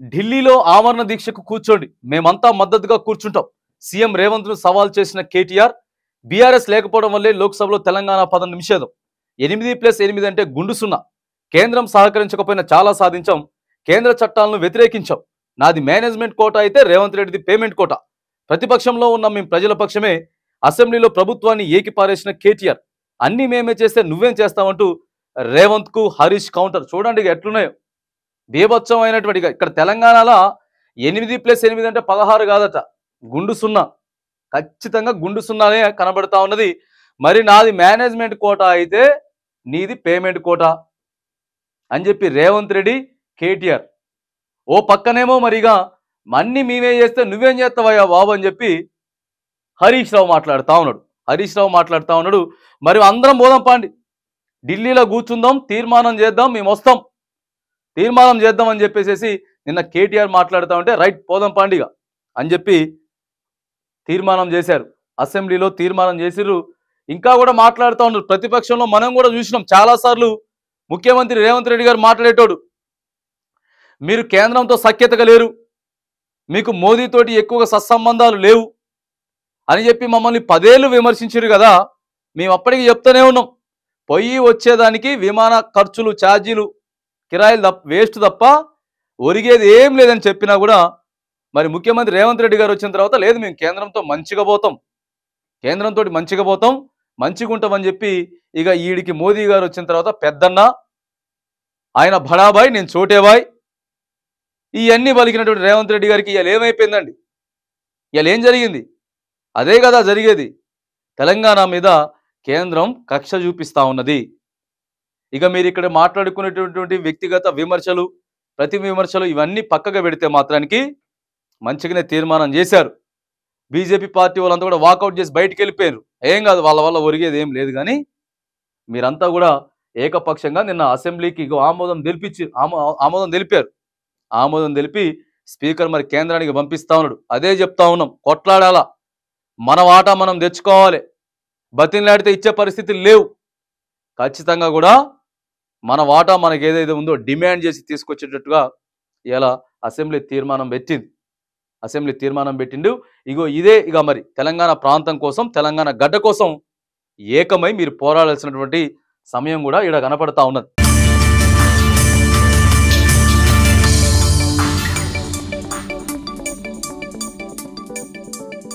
ఢిల్లీలో ఆమరణ దీక్షకు కూర్చోండి, మేమంతా మద్దతుగా కూర్చుంటాం. సీఎం రేవంత్ ను సవాల్ చేసిన కేటీఆర్, బీఆర్ఎస్ లేకపోవడం వల్లే లోక్సభలో తెలంగాణ పదం నిషేధం. 8+8 అంటే గుండు సున్నా. కేంద్రం సహకరించకపోయినా చాలా సాధించాం. కేంద్ర చట్టాలను వ్యతిరేకించాం. నాది మేనేజ్మెంట్ కోట అయితే రేవంత్ రెడ్డిది పేమెంట్ కోట. ప్రతిపక్షంలో ఉన్న మేము ప్రజల పక్షమే. అసెంబ్లీలో ప్రభుత్వాన్ని ఏకిపారేసిన కేటీఆర్, అన్ని మేమే చేస్తే నువ్వేం చేస్తావంటూ రేవంత్ కు హరీష్ కౌంటర్. చూడండి ఇక ఎట్లున్నాయో. బీభత్సమైనటువంటి ఇక్కడ తెలంగాణలో 8+8 అంటే 16 కాదట, గుండు సున్నా. ఖచ్చితంగా గుండు సున్నానే కనబడతా ఉన్నది. మరి నాది మేనేజ్మెంట్ కోట అయితే నీది పేమెంట్ కోట అని చెప్పి రేవంత్ రెడ్డి, కేటీఆర్ ఓ పక్కనేమో మరిగా అన్ని మేమే చేస్తే నువ్వేం చేస్తావయ్యా బాబు అని చెప్పి హరీష్ రావు మాట్లాడుతూ ఉన్నాడు. మరి అందరం పోదాం పాండి, ఢిల్లీలో కూర్చుందాం, తీర్మానం చేద్దాం, మేము వస్తాం, తీర్మానం చేద్దాం అని చెప్పేసి నిన్న కేటీఆర్ మాట్లాడుతూ ఉంటే రైట్ పోదాం పాండిగా అని చెప్పి తీర్మానం చేశారు. అసెంబ్లీలో తీర్మానం చేసిర్రు. ఇంకా కూడా మాట్లాడుతూ ఉన్నారు. ప్రతిపక్షంలో మనం కూడా చూసినాం చాలాసార్లు. ముఖ్యమంత్రి రేవంత్ రెడ్డి గారు మాట్లాడేటోడు, మీరు కేంద్రంతో సఖ్యతగా లేరు, మీకు మోదీతోటి ఎక్కువగా సత్సంబంధాలు లేవు అని చెప్పి మమ్మల్ని 10 ఏళ్ళు విమర్శించారు కదా. మేము అప్పటికి చెప్తూనే ఉన్నాం, పొయ్యి వచ్చేదానికి విమాన ఖర్చులు, ఛార్జీలు, కిరాయిలు వేస్ట్ తప్ప ఒరిగేది ఏం లేదని చెప్పినా కూడా మరి ముఖ్యమంత్రి రేవంత్ రెడ్డి గారు వచ్చిన తర్వాత లేదు మేము కేంద్రంతో మంచిగా పోతాం, కేంద్రంతో మంచిగా పోతాం, మంచిగా ఉంటామని చెప్పి ఇక ఈడికి మోదీ గారు వచ్చిన తర్వాత పెద్దన్న, ఆయన బడాబాయ్, నేను చోటేబాయ్, ఇవన్నీ పలికినటువంటి రేవంత్ రెడ్డి గారికి ఇవాళ ఏమైపోయిందండి? ఇవాళ ఏం జరిగింది? అదే కదా జరిగేది. తెలంగాణ మీద కేంద్రం కక్ష చూపిస్తా ఉన్నది. ఇక మీరు ఇక్కడ మాట్లాడుకునేటటువంటి వ్యక్తిగత విమర్శలు, ప్రతి విమర్శలు ఇవన్నీ పక్కగా పెడితే మాత్రానికి మంచిగానే తీర్మానం చేశారు. బీజేపీ పార్టీ వాళ్ళంతా కూడా వాకౌట్ చేసి బయటికి వెళ్ళిపోయారు. ఏం కాదు, వాళ్ళ వల్ల ఒరిగేది ఏం లేదు. కానీ మీరంతా కూడా ఏకపక్షంగా నిన్న అసెంబ్లీకి ఆమోదం తెలిపారు. ఆమోదం తెలిపి స్పీకర్ మరి కేంద్రానికి పంపిస్తా ఉన్నాడు. అదే చెప్తా ఉన్నాం, కొట్లాడాలా, మన వాటా మనం తెచ్చుకోవాలి, బతిన్లాడితే ఇచ్చే పరిస్థితులు లేవు. ఖచ్చితంగా కూడా మన వాటా మనకి ఏదైతే ఉందో డిమాండ్ చేసి తీసుకొచ్చేటట్టుగా ఇలా అసెంబ్లీ తీర్మానం పెట్టిండు. ఇదే మరి తెలంగాణ ప్రాంతం కోసం, తెలంగాణ గడ్డ కోసం ఏకమై మీరు పోరాడాల్సినటువంటి సమయం కూడా ఇక్కడ కనపడతా ఉన్నది.